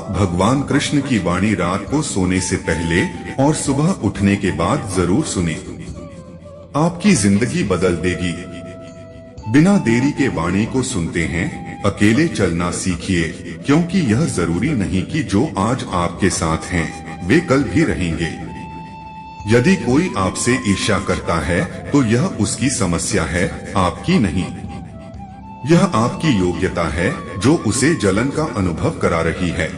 आप भगवान कृष्ण की वाणी रात को सोने से पहले और सुबह उठने के बाद जरूर सुने। आपकी जिंदगी बदल देगी। बिना देरी के वाणी को सुनते हैं, अकेले चलना सीखिए, क्योंकि यह जरूरी नहीं कि जो आज आपके साथ हैं वे कल भी रहेंगे। यदि कोई आपसे ईर्ष्या करता है तो यह उसकी समस्या है, आपकी नहीं। यह आपकी योग्यता है जो उसे जलन का अनुभव करा रही है।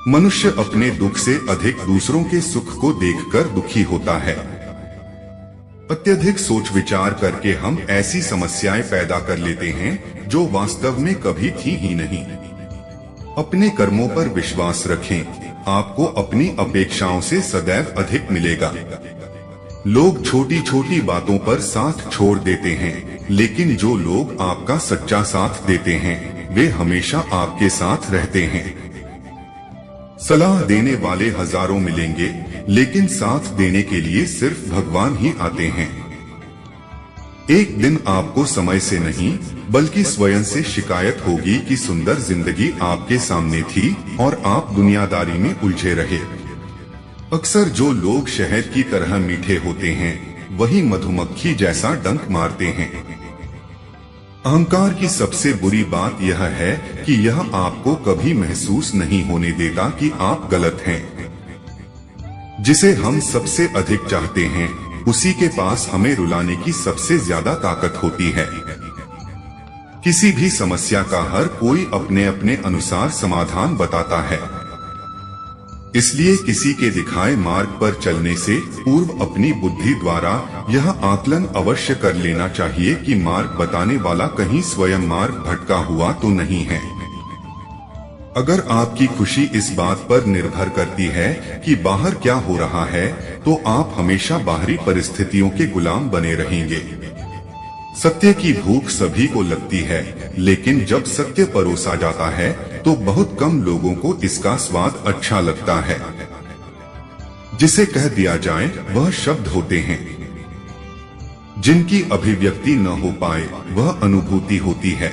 मनुष्य अपने दुख से अधिक दूसरों के सुख को देखकर दुखी होता है। अत्यधिक सोच विचार करके हम ऐसी समस्याएं पैदा कर लेते हैं जो वास्तव में कभी थी ही नहीं। अपने कर्मों पर विश्वास रखें, आपको अपनी अपेक्षाओं से सदैव अधिक मिलेगा। लोग छोटी छोटी बातों पर साथ छोड़ देते हैं, लेकिन जो लोग आपका सच्चा साथ देते हैं वे हमेशा आपके साथ रहते हैं। सलाह देने वाले हजारों मिलेंगे, लेकिन साथ देने के लिए सिर्फ भगवान ही आते हैं। एक दिन आपको समय से नहीं बल्कि स्वयं से शिकायत होगी कि सुंदर जिंदगी आपके सामने थी और आप दुनियादारी में उलझे रहे। अक्सर जो लोग शहद की तरह मीठे होते हैं वही मधुमक्खी जैसा डंक मारते हैं। अहंकार की सबसे बुरी बात यह है कि यह आपको कभी महसूस नहीं होने देता कि आप गलत हैं। जिसे हम सबसे अधिक चाहते हैं उसी के पास हमें रुलाने की सबसे ज्यादा ताकत होती है। किसी भी समस्या का हर कोई अपने अपने अनुसार समाधान बताता है। इसलिए किसी के दिखाए मार्ग पर चलने से पूर्व अपनी बुद्धि द्वारा यह आकलन अवश्य कर लेना चाहिए कि मार्ग बताने वाला कहीं स्वयं मार्ग भटका हुआ तो नहीं है। अगर आपकी खुशी इस बात पर निर्भर करती है कि बाहर क्या हो रहा है, तो आप हमेशा बाहरी परिस्थितियों के गुलाम बने रहेंगे। सत्य की भूख सभी को लगती है, लेकिन जब सत्य परोसा जाता है तो बहुत कम लोगों को इसका स्वाद अच्छा लगता है। जिसे कह दिया जाए वह शब्द होते हैं। जिनकी अभिव्यक्ति न हो पाए वह अनुभूति होती है।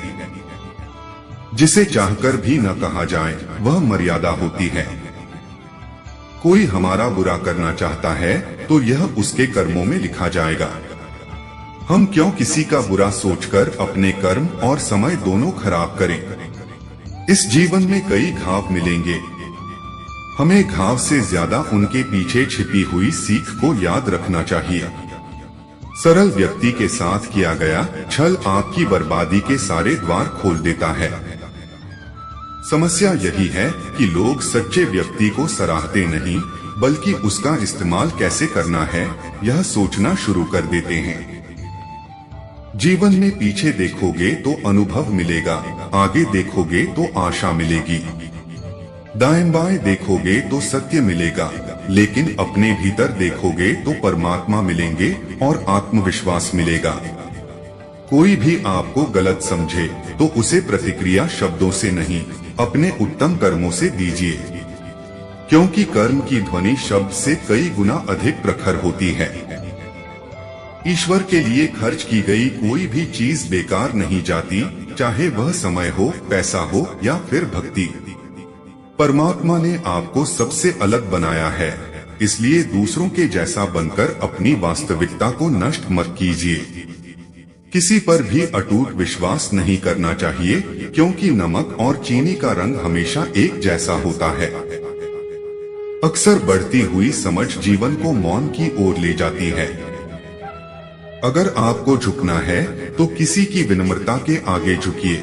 जिसे चाहकर भी न कहा जाए वह मर्यादा होती है। कोई हमारा बुरा करना चाहता है तो यह उसके कर्मों में लिखा जाएगा। हम क्यों किसी का बुरा सोचकर अपने कर्म और समय दोनों खराब करें। इस जीवन में कई घाव मिलेंगे, हमें घाव से ज्यादा उनके पीछे छिपी हुई सीख को याद रखना चाहिए। सरल व्यक्ति के साथ किया गया छल आपकी बर्बादी के सारे द्वार खोल देता है। समस्या यही है कि लोग सच्चे व्यक्ति को सराहते नहीं बल्कि उसका इस्तेमाल कैसे करना है यह सोचना शुरू कर देते हैं। जीवन में पीछे देखोगे तो अनुभव मिलेगा, आगे देखोगे तो आशा मिलेगी। दाएं बाएं देखोगे तो सत्य मिलेगा, लेकिन अपने भीतर देखोगे तो परमात्मा मिलेंगे और आत्मविश्वास मिलेगा। कोई भी आपको गलत समझे तो उसे प्रतिक्रिया शब्दों से नहीं अपने उत्तम कर्मों से दीजिए, क्योंकि कर्म की ध्वनि शब्द से कई गुना अधिक प्रखर होती है। ईश्वर के लिए खर्च की गई कोई भी चीज बेकार नहीं जाती, चाहे वह समय हो, पैसा हो या फिर भक्ति। परमात्मा ने आपको सबसे अलग बनाया है, इसलिए दूसरों के जैसा बनकर अपनी वास्तविकता को नष्ट मत कीजिए। किसी पर भी अटूट विश्वास नहीं करना चाहिए, क्योंकि नमक और चीनी का रंग हमेशा एक जैसा होता है। अक्सर बढ़ती हुई समझ जीवन को मौन की ओर ले जाती है। अगर आपको झुकना है तो किसी की विनम्रता के आगे झुकिए।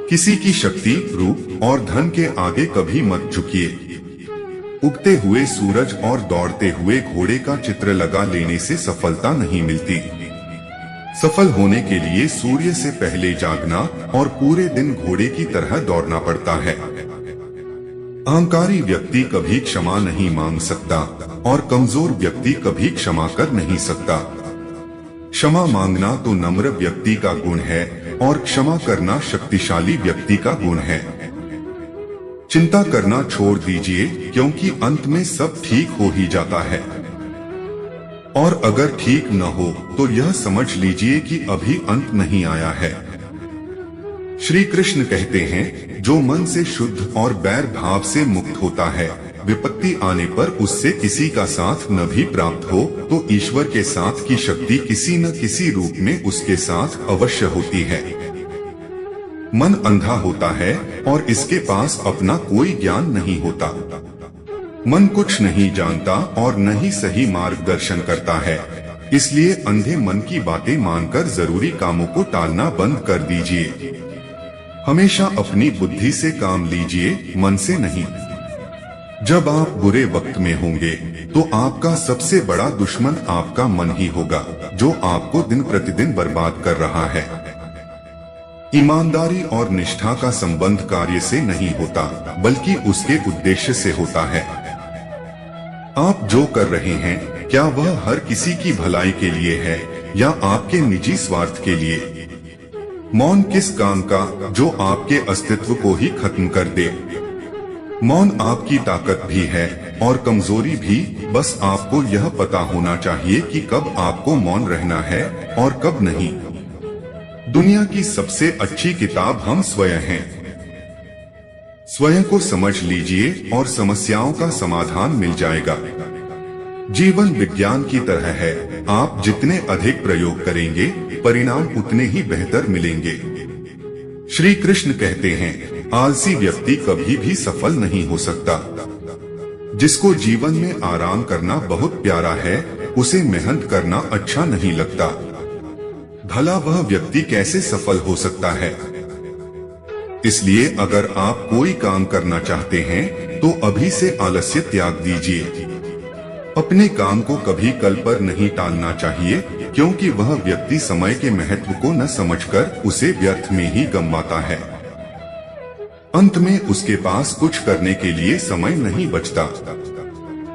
किसी की शक्ति, रूप और धन के आगे कभी मत झुकिए। उगते हुए सूरज और दौड़ते हुए घोड़े का चित्र लगा लेने से सफलता नहीं मिलती। सफल होने के लिए सूर्य से पहले जागना और पूरे दिन घोड़े की तरह दौड़ना पड़ता है। अहंकारी व्यक्ति कभी क्षमा नहीं मांग सकता और कमजोर व्यक्ति कभी क्षमा कर नहीं सकता। क्षमा मांगना तो नम्र व्यक्ति का गुण है और क्षमा करना शक्तिशाली व्यक्ति का गुण है। चिंता करना छोड़ दीजिए, क्योंकि अंत में सब ठीक हो ही जाता है। और अगर ठीक न हो तो यह समझ लीजिए कि अभी अंत नहीं आया है। श्री कृष्ण कहते हैं, जो मन से शुद्ध और बैर भाव से मुक्त होता है, विपत्ति आने पर उससे किसी का साथ न भी प्राप्त हो तो ईश्वर के साथ की शक्ति किसी न किसी रूप में उसके साथ अवश्य होती है। मन अंधा होता है और इसके पास अपना कोई ज्ञान नहीं होता। मन कुछ नहीं जानता और न ही सही मार्गदर्शन करता है। इसलिए अंधे मन की बातें मानकर जरूरी कामों को टालना बंद कर दीजिए। हमेशा अपनी बुद्धि से काम लीजिए, मन से नहीं। जब आप बुरे वक्त में होंगे तो आपका सबसे बड़ा दुश्मन आपका मन ही होगा, जो आपको दिन प्रतिदिन बर्बाद कर रहा है। ईमानदारी और निष्ठा का संबंध कार्य से नहीं होता, बल्कि उसके उद्देश्य से होता है। आप जो कर रहे हैं, क्या वह हर किसी की भलाई के लिए है या आपके निजी स्वार्थ के लिए? मौन किस काम का, जो आपके अस्तित्व को ही खत्म कर दे। मौन आपकी ताकत भी है और कमजोरी भी, बस आपको यह पता होना चाहिए कि कब आपको मौन रहना है और कब नहीं। दुनिया की सबसे अच्छी किताब हम स्वयं हैं। स्वयं को समझ लीजिए और समस्याओं का समाधान मिल जाएगा। जीवन विज्ञान की तरह है, आप जितने अधिक प्रयोग करेंगे, परिणाम उतने ही बेहतर मिलेंगे। श्री कृष्ण कहते हैं, आलसी व्यक्ति कभी भी सफल नहीं हो सकता। जिसको जीवन में आराम करना बहुत प्यारा है, उसे मेहनत करना अच्छा नहीं लगता। भला वह व्यक्ति कैसे सफल हो सकता है? इसलिए अगर आप कोई काम करना चाहते हैं तो अभी से आलस्य त्याग दीजिए। अपने काम को कभी कल पर नहीं टालना चाहिए, क्योंकि वह व्यक्ति समय के महत्व को न समझकर उसे व्यर्थ में ही गंवाता है। अंत में उसके पास कुछ करने के लिए समय नहीं बचता।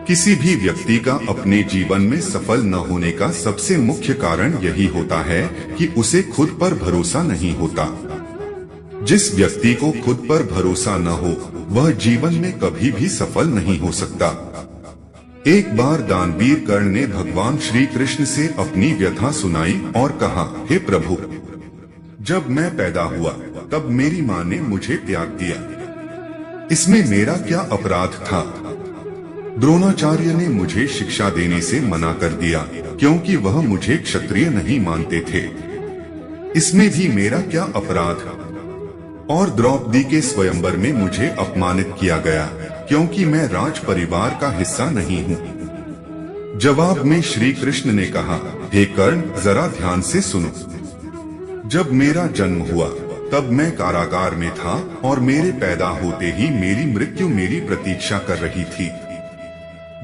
किसी भी व्यक्ति का अपने जीवन में सफल न होने का सबसे मुख्य कारण यही होता है कि उसे खुद पर भरोसा नहीं होता। जिस व्यक्ति को खुद पर भरोसा न हो, वह जीवन में कभी भी सफल नहीं हो सकता। एक बार दानवीर कर्ण ने भगवान श्री कृष्ण से अपनी व्यथा सुनाई और कहा, हे प्रभु, जब मैं पैदा हुआ तब मेरी माँ ने मुझे त्याग दिया। इसमें मेरा क्या अपराध था? द्रोणाचार्य ने मुझे शिक्षा देने से मना कर दिया, क्योंकि वह मुझे क्षत्रिय नहीं मानते थे। इसमें भी मेरा क्या अपराध? और द्रौपदी के स्वयंवर में मुझे अपमानित किया गया, क्योंकि मैं राज परिवार का हिस्सा नहीं हूँ। जवाब में श्री कृष्ण ने कहा, हे कर्ण, जरा ध्यान से सुनो। जब मेरा जन्म हुआ तब मैं कारागार में था और मेरे पैदा होते ही मेरी मृत्यु मेरी प्रतीक्षा कर रही थी।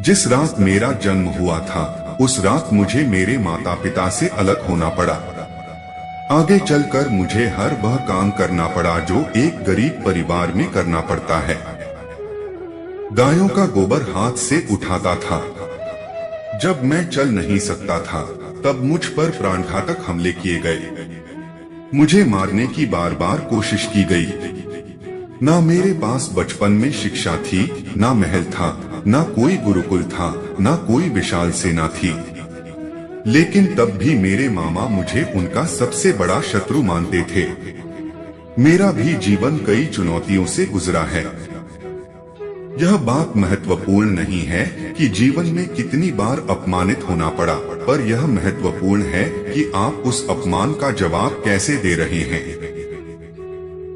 जिस रात मेरा जन्म हुआ था, उस रात मुझे मेरे माता पिता से अलग होना पड़ा। आगे चलकर मुझे हर वह काम करना पड़ा जो एक गरीब परिवार में करना पड़ता है। गायों का गोबर हाथ से उठाता था। जब मैं चल नहीं सकता था, तब मुझ पर प्राणघातक हमले किए गए। मुझे मारने की बार बार कोशिश की गई। ना मेरे पास बचपन में शिक्षा थी, ना महल था, ना कोई गुरुकुल था, ना कोई विशाल सेना थी। लेकिन तब भी मेरे मामा मुझे उनका सबसे बड़ा शत्रु मानते थे। मेरा भी जीवन कई चुनौतियों से गुजरा है। यह बात महत्वपूर्ण नहीं है कि जीवन में कितनी बार अपमानित होना पड़ा, पर यह महत्वपूर्ण है कि आप उस अपमान का जवाब कैसे दे रहे हैं।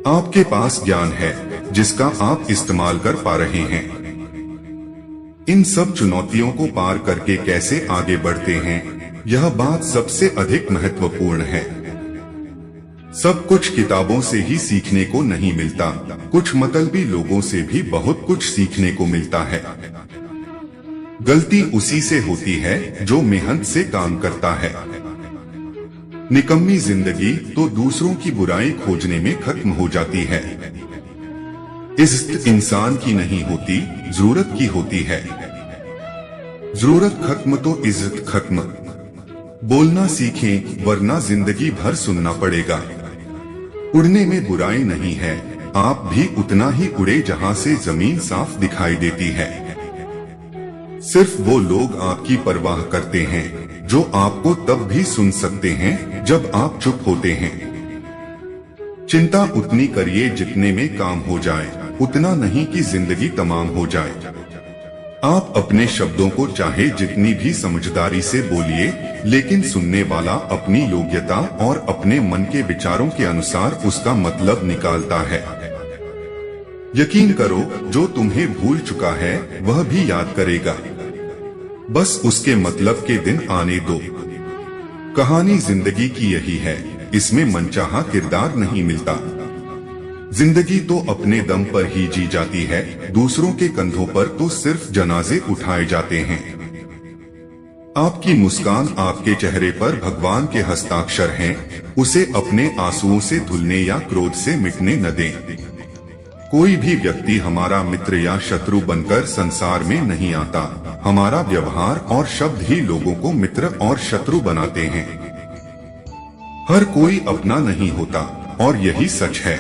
आपके पास ज्ञान है जिसका आप इस्तेमाल कर पा रहे हैं। इन सब चुनौतियों को पार करके कैसे आगे बढ़ते हैं, यह बात सबसे अधिक महत्वपूर्ण है। सब कुछ किताबों से ही सीखने को नहीं मिलता, कुछ मतलबी लोगों से भी बहुत कुछ सीखने को मिलता है। गलती उसी से होती है जो मेहनत से काम करता है। निकम्मी जिंदगी तो दूसरों की बुराई खोजने में खत्म हो जाती है। इज्जत इंसान की नहीं होती, जरूरत की होती है। जरूरत खत्म तो इज्जत खत्म। बोलना सीखें, वरना जिंदगी भर सुनना पड़ेगा। उड़ने में बुराई नहीं है, आप भी उतना ही उड़े जहां से जमीन साफ दिखाई देती है। सिर्फ वो लोग आपकी परवाह करते हैं जो आपको तब भी सुन सकते हैं जब आप चुप होते हैं। चिंता उतनी करिए जितने में काम हो जाए, उतना नहीं कि जिंदगी तमाम हो जाए। आप अपने शब्दों को चाहे जितनी भी समझदारी से बोलिए, लेकिन सुनने वाला अपनी योग्यता और अपने मन के विचारों के अनुसार उसका मतलब निकालता है। यकीन करो, जो तुम्हें भूल चुका है वह भी याद करेगा, बस उसके मतलब के दिन आने दो। कहानी जिंदगी की यही है, इसमें मनचाहा किरदार नहीं मिलता। जिंदगी तो अपने दम पर ही जी जाती है, दूसरों के कंधों पर तो सिर्फ जनाजे उठाए जाते हैं। आपकी मुस्कान आपके चेहरे पर भगवान के हस्ताक्षर हैं, उसे अपने आंसुओं से धुलने या क्रोध से मिटने न दें। कोई भी व्यक्ति हमारा मित्र या शत्रु बनकर संसार में नहीं आता, हमारा व्यवहार और शब्द ही लोगों को मित्र और शत्रु बनाते हैं। हर कोई अपना नहीं होता, और यही सच है।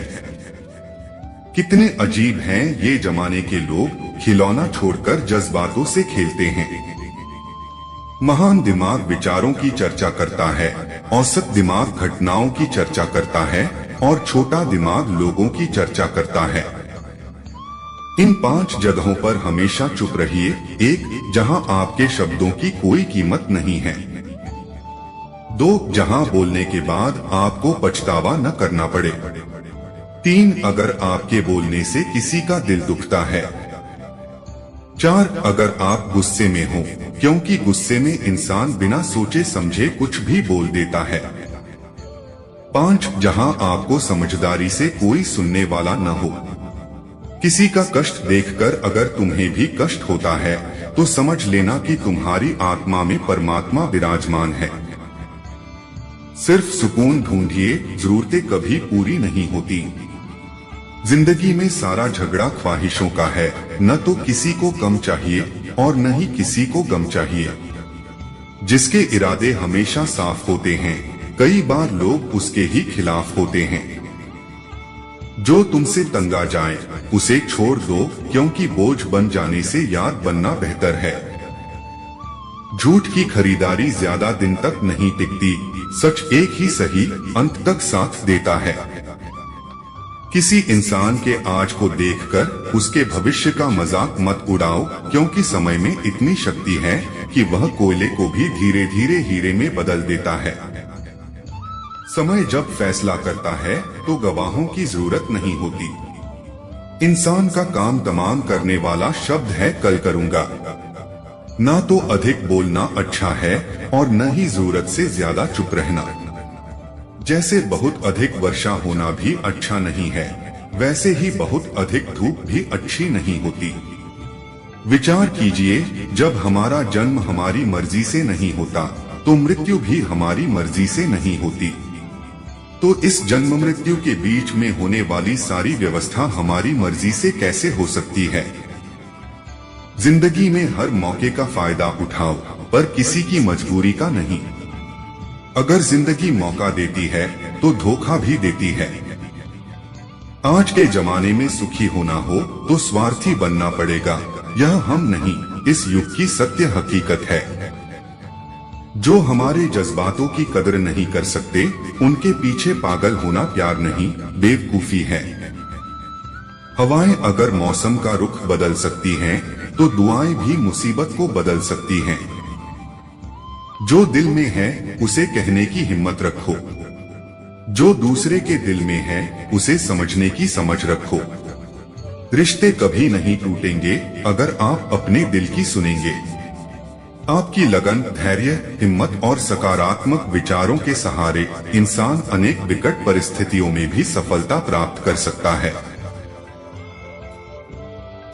कितने अजीब हैं ये जमाने के लोग, खिलौना छोड़कर जज्बातों से खेलते हैं। महान दिमाग विचारों की चर्चा करता है, औसत दिमाग घटनाओं की चर्चा करता है, और छोटा दिमाग लोगों की चर्चा करता है। इन 5 जगहों पर हमेशा चुप रहिए। 1, जहां आपके शब्दों की कोई कीमत नहीं है। 2, जहां बोलने के बाद आपको पछतावा न करना पड़े। 3, अगर आपके बोलने से किसी का दिल दुखता है। 4, अगर आप गुस्से में हो, क्योंकि गुस्से में इंसान बिना सोचे समझे कुछ भी बोल देता है। 5, जहां आपको समझदारी से कोई सुनने वाला न हो। किसी का कष्ट देखकर अगर तुम्हें भी कष्ट होता है, तो समझ लेना कि तुम्हारी आत्मा में परमात्मा विराजमान है। सिर्फ सुकून ढूंढिए, जरूरतें कभी पूरी नहीं होती। जिंदगी में सारा झगड़ा ख्वाहिशों का है, न तो किसी को कम चाहिए और न ही किसी को गम चाहिए। जिसके इरादे हमेशा साफ होते हैं, कई बार लोग उसके ही खिलाफ होते हैं। जो तुमसे तंगा जाए उसे छोड़ दो, क्योंकि बोझ बन जाने से याद बनना बेहतर है। झूठ की खरीदारी ज्यादा दिन तक नहीं टिकती, सच एक ही सही अंत तक साथ देता है। किसी इंसान के आज को देखकर उसके भविष्य का मजाक मत उड़ाओ, क्योंकि समय में इतनी शक्ति है कि वह कोयले को भी धीरे धीरे हीरे में बदल देता है। समय जब फैसला करता है तो गवाहों की जरूरत नहीं होती। इंसान का काम तमाम करने वाला शब्द है कल करूंगा। ना तो अधिक बोलना अच्छा है और न ही जरूरत से ज्यादा चुप रहना। जैसे बहुत अधिक वर्षा होना भी अच्छा नहीं है, वैसे ही बहुत अधिक धूप भी अच्छी नहीं होती। विचार कीजिए, जब हमारा जन्म हमारी मर्जी से नहीं होता, तो मृत्यु भी हमारी मर्जी से नहीं होती। तो इस जन्म मृत्यु के बीच में होने वाली सारी व्यवस्था हमारी मर्जी से कैसे हो सकती है? जिंदगी में हर मौके का फायदा उठाओ, पर किसी की मजबूरी का नहीं। अगर जिंदगी मौका देती है तो धोखा भी देती है। आज के जमाने में सुखी होना हो तो स्वार्थी बनना पड़ेगा, यह हम नहीं, इस युग की सत्य हकीकत है। जो हमारे जज्बातों की कदर नहीं कर सकते, उनके पीछे पागल होना प्यार नहीं, बेवकूफी है। हवाएं अगर मौसम का रुख बदल सकती हैं, तो दुआएं भी मुसीबत को बदल सकती हैं। जो दिल में है उसे कहने की हिम्मत रखो, जो दूसरे के दिल में है उसे समझने की समझ रखो। रिश्ते कभी नहीं टूटेंगे अगर आप अपने दिल की सुनेंगे। आपकी लगन, धैर्य, हिम्मत और सकारात्मक विचारों के सहारे इंसान अनेक विकट परिस्थितियों में भी सफलता प्राप्त कर सकता है।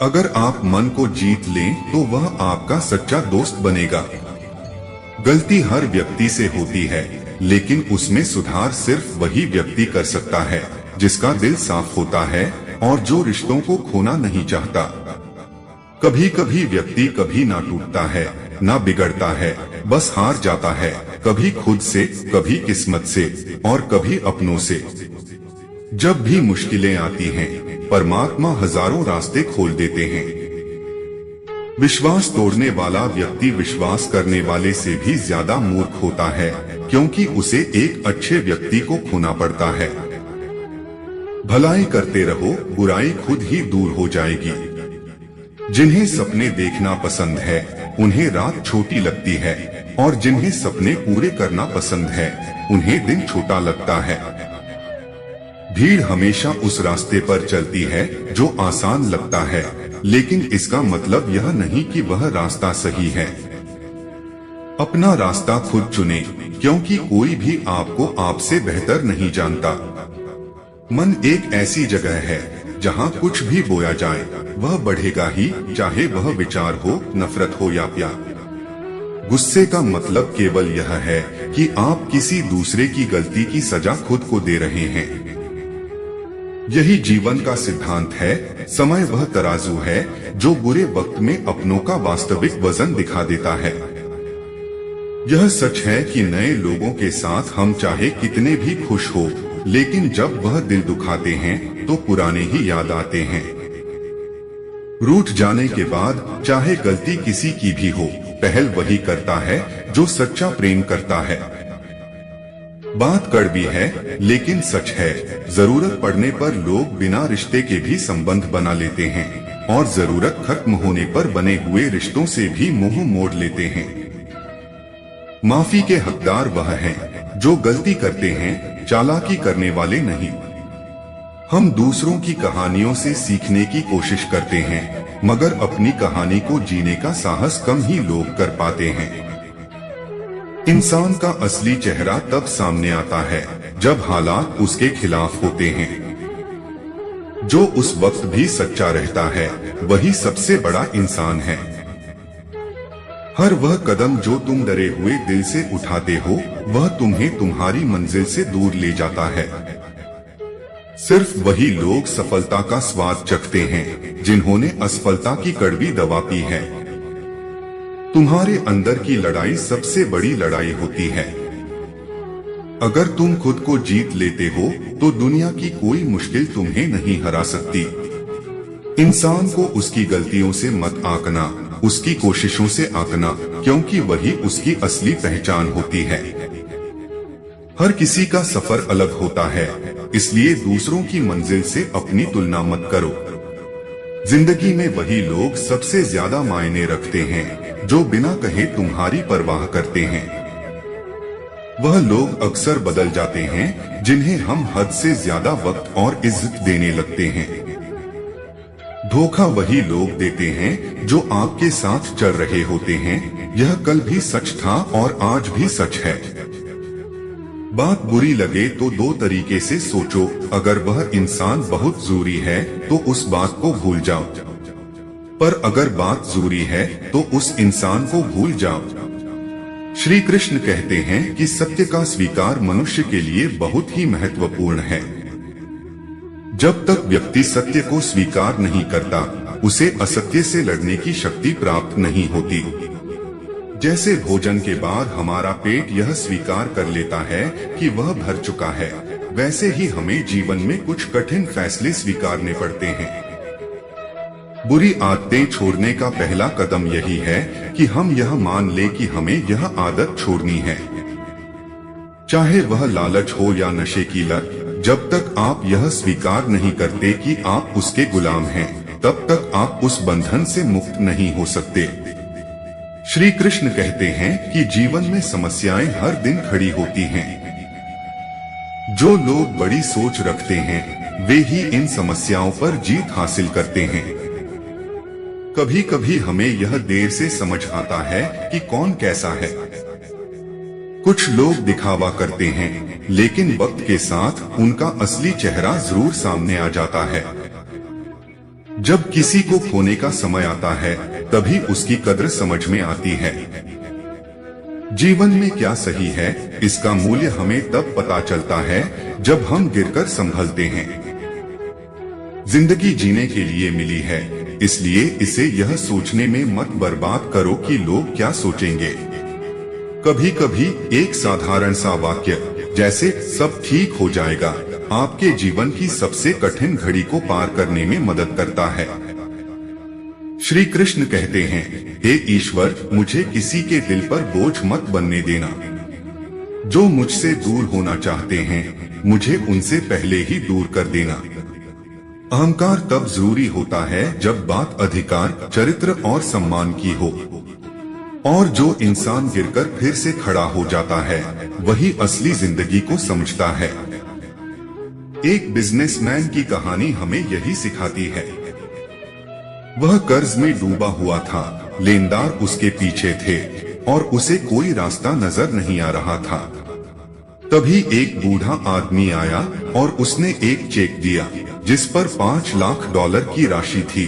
अगर आप मन को जीत लें तो वह आपका सच्चा दोस्त बनेगा। गलती हर व्यक्ति से होती है, लेकिन उसमें सुधार सिर्फ वही व्यक्ति कर सकता है जिसका दिल साफ होता है और जो रिश्तों को खोना नहीं चाहता। कभी कभी व्यक्ति कभी ना टूटता है, ना बिगड़ता है, बस हार जाता है, कभी खुद से, कभी किस्मत से और कभी अपनों से। जब भी मुश्किलें आती हैं, परमात्मा हजारों रास्ते खोल देते हैं। विश्वास तोड़ने वाला व्यक्ति विश्वास करने वाले से भी ज्यादा मूर्ख होता है, क्योंकि उसे एक अच्छे व्यक्ति को खोना पड़ता है। भलाई करते रहो, बुराई खुद ही दूर हो जाएगी। जिन्हें सपने देखना पसंद है उन्हें रात छोटी लगती है, और जिन्हें सपने पूरे करना पसंद है उन्हें दिन छोटा लगता है। भीड़ हमेशा उस रास्ते पर चलती है जो आसान लगता है, लेकिन इसका मतलब यह नहीं कि वह रास्ता सही है। अपना रास्ता खुद चुने, क्योंकि कोई भी आपको आपसे बेहतर नहीं जानता। मन एक ऐसी जगह है जहाँ कुछ भी बोया जाए वह बढ़ेगा ही, चाहे वह विचार हो, नफरत हो या प्यार। गुस्से का मतलब केवल यह है कि आप किसी दूसरे की गलती की सजा खुद को दे रहे हैं। यही जीवन का सिद्धांत है। समय वह तराजू है जो बुरे वक्त में अपनों का वास्तविक वजन दिखा देता है। यह सच है कि नए लोगों के साथ हम चाहे कितने भी खुश हो, लेकिन जब वह दिल दुखाते हैं तो पुराने ही याद आते हैं। रूठ जाने के बाद चाहे गलती किसी की भी हो, पहल वही करता है जो सच्चा प्रेम करता है। बात कड़वी है लेकिन सच है। जरूरत पड़ने पर लोग बिना रिश्ते के भी संबंध बना लेते हैं, और जरूरत खत्म होने पर बने हुए रिश्तों से भी मुंह मोड़ लेते हैं। माफी के हकदार वह हैं जो गलती करते हैं, चालाकी करने वाले नहीं। हम दूसरों की कहानियों से सीखने की कोशिश करते हैं, मगर अपनी कहानी को जीने का साहस कम ही लोग कर पाते हैं। इंसान का असली चेहरा तब सामने आता है जब हालात उसके खिलाफ होते हैं। जो उस वक्त भी सच्चा रहता है वही सबसे बड़ा इंसान है। हर वह कदम जो तुम डरे हुए दिल से उठाते हो वह तुम्हें तुम्हारी मंजिल से दूर ले जाता है। सिर्फ वही लोग सफलता का स्वाद चखते हैं जिन्होंने असफलता की कड़वी दवा पी है। तुम्हारे अंदर की लड़ाई सबसे बड़ी लड़ाई होती है। अगर तुम खुद को जीत लेते हो तो दुनिया की कोई मुश्किल तुम्हें नहीं हरा सकती। इंसान को उसकी गलतियों से मत आंकना, उसकी कोशिशों से आंकना, क्योंकि वही उसकी असली पहचान होती है। हर किसी का सफर अलग होता है, इसलिए दूसरों की मंजिल से अपनी तुलना मत करो। जिंदगी में वही लोग सबसे ज्यादा मायने रखते हैं जो बिना कहे तुम्हारी परवाह करते हैं। वह लोग अक्सर बदल जाते हैं जिन्हें हम हद से ज्यादा वक्त और इज्जत देने लगते हैं। धोखा वही लोग देते हैं जो आपके साथ चल रहे होते हैं। यह कल भी सच था और आज भी सच है। बात बुरी लगे तो दो तरीके से सोचो। अगर वह इंसान बहुत जरूरी है तो उस बात को भूल जाओ, पर अगर बात जरूरी है तो उस इंसान को भूल जाओ। श्री कृष्ण कहते हैं कि सत्य का स्वीकार मनुष्य के लिए बहुत ही महत्वपूर्ण है। जब तक व्यक्ति सत्य को स्वीकार नहीं करता, उसे असत्य से लड़ने की शक्ति प्राप्त नहीं होती। जैसे भोजन के बाद हमारा पेट यह स्वीकार कर लेता है कि वह भर चुका है, वैसे ही हमें जीवन में कुछ कठिन फैसले स्वीकारने पड़ते हैं। बुरी आदतें छोड़ने का पहला कदम यही है कि हम यह मान ले कि हमें यह आदत छोड़नी है। चाहे वह लालच हो या नशे की लत, जब तक आप यह स्वीकार नहीं करते कि आप उसके गुलाम हैं, तब तक आप उस बंधन से मुक्त नहीं हो सकते। श्री कृष्ण कहते हैं कि जीवन में समस्याएं हर दिन खड़ी होती हैं। जो लोग बड़ी सोच रखते हैं वे ही इन समस्याओं पर जीत हासिल करते हैं। कभी कभी हमें यह देर से समझ आता है कि कौन कैसा है। कुछ लोग दिखावा करते हैं, लेकिन वक्त के साथ उनका असली चेहरा जरूर सामने आ जाता है। जब किसी को खोने का समय आता है तभी उसकी कद्र समझ में आती है। जीवन में क्या सही है इसका मूल्य हमें तब पता चलता है जब हम गिरकर संभलते हैं। जिंदगी जीने के लिए मिली है, इसलिए इसे यह सोचने में मत बर्बाद करो कि लोग क्या सोचेंगे। कभी कभी एक साधारण सा वाक्य जैसे सब ठीक हो जाएगा आपके जीवन की सबसे कठिन घड़ी को पार करने में मदद करता है। श्री कृष्ण कहते हैं, हे ईश्वर, मुझे किसी के दिल पर बोझ मत बनने देना। जो मुझसे दूर होना चाहते हैं मुझे उनसे पहले ही दूर कर देना। अहंकार तब जरूरी होता है जब बात अधिकार, चरित्र और सम्मान की हो। और जो इंसान गिरकर फिर से खड़ा हो जाता है वही असली जिंदगी को समझता है। एक बिजनेसमैन की कहानी हमें यही सिखाती है। वह कर्ज में डूबा हुआ था, लेनदार उसके पीछे थे और उसे कोई रास्ता नजर नहीं आ रहा था। तभी एक बूढ़ा आदमी आया और उसने एक चेक दिया जिस पर $5 लाख की राशि थी।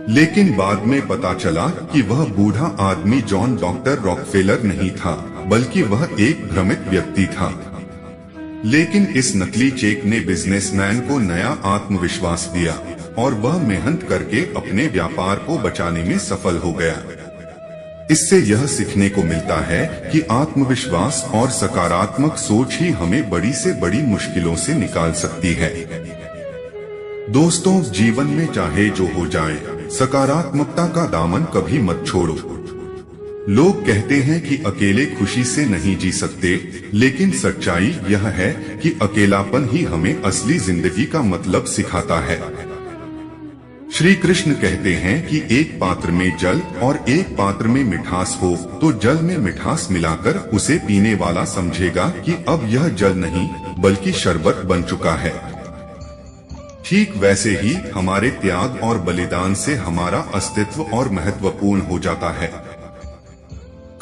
लेकिन बाद में पता चला कि वह बूढ़ा आदमी जॉन डॉक्टर रॉकफेलर नहीं था, बल्कि वह एक भ्रमित व्यक्ति था। लेकिन इस नकली चेक ने बिजनेसमैन को नया आत्मविश्वास दिया और वह मेहनत करके अपने व्यापार को बचाने में सफल हो गया। इससे यह सीखने को मिलता है कि आत्मविश्वास और सकारात्मक सोच ही हमें बड़ी से बड़ी मुश्किलों से निकाल सकती है। दोस्तों, जीवन में चाहे जो हो जाए, सकारात्मकता का दामन कभी मत छोड़ो। लोग कहते हैं कि अकेले खुशी से नहीं जी सकते, लेकिन सच्चाई यह है कि अकेलापन ही हमें असली जिंदगी का मतलब सिखाता है। श्री कृष्ण कहते हैं कि एक पात्र में जल और एक पात्र में मिठास हो तो जल में मिठास मिलाकर उसे पीने वाला समझेगा कि अब यह जल नहीं बल्कि शरबत बन चुका है। ठीक वैसे ही हमारे त्याग और बलिदान से हमारा अस्तित्व और महत्वपूर्ण हो जाता है।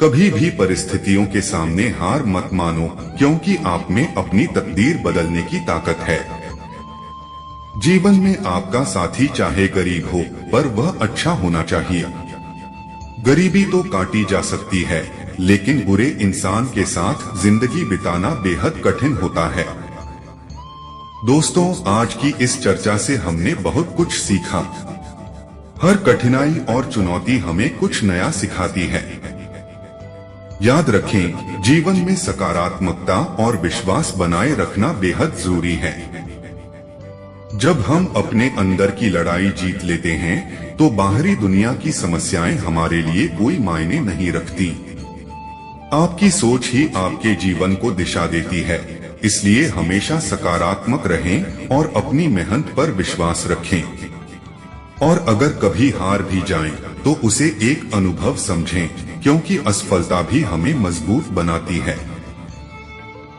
कभी भी परिस्थितियों के सामने हार मत मानो, क्योंकि आप में अपनी तकदीर बदलने की ताकत है। जीवन में आपका साथी चाहे गरीब हो, पर वह अच्छा होना चाहिए। गरीबी तो काटी जा सकती है, लेकिन बुरे इंसान के साथ जिंदगी बिताना बेहद कठिन होता है। दोस्तों, आज की इस चर्चा से हमने बहुत कुछ सीखा। हर कठिनाई और चुनौती हमें कुछ नया सिखाती है। याद रखें, जीवन में सकारात्मकता और विश्वास बनाए रखना बेहद जरूरी है। जब हम अपने अंदर की लड़ाई जीत लेते हैं, तो बाहरी दुनिया की समस्याएं हमारे लिए कोई मायने नहीं रखती। आपकी सोच ही आपके जीवन को दिशा देती है, इसलिए हमेशा सकारात्मक रहें और अपनी मेहनत पर विश्वास रखें। और अगर कभी हार भी जाएं, तो उसे एक अनुभव समझें, क्योंकि असफलता भी हमें मजबूत बनाती है।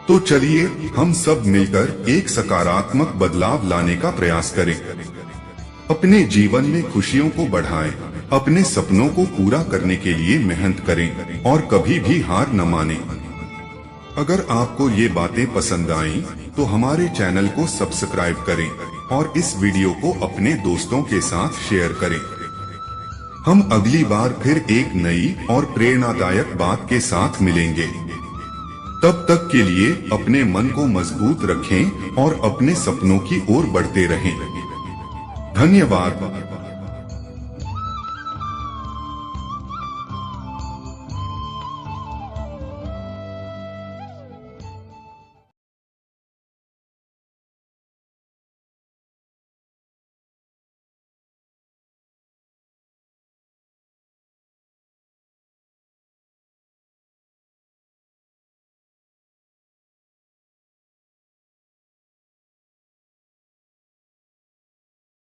तो चलिए हम सब मिलकर एक सकारात्मक बदलाव लाने का प्रयास करें। अपने जीवन में खुशियों को बढ़ाएं, अपने सपनों को पूरा करने के लिए मेहनत करें और कभी भी हार न मानें। अगर आपको ये बातें पसंद आईं, तो हमारे चैनल को सब्सक्राइब करें और इस वीडियो को अपने दोस्तों के साथ शेयर करें। हम अगली बार फिर एक नई और प्रेरणादायक बात के साथ मिलेंगे। तब तक के लिए अपने मन को मजबूत रखें और अपने सपनों की ओर बढ़ते रहें। धन्यवाद।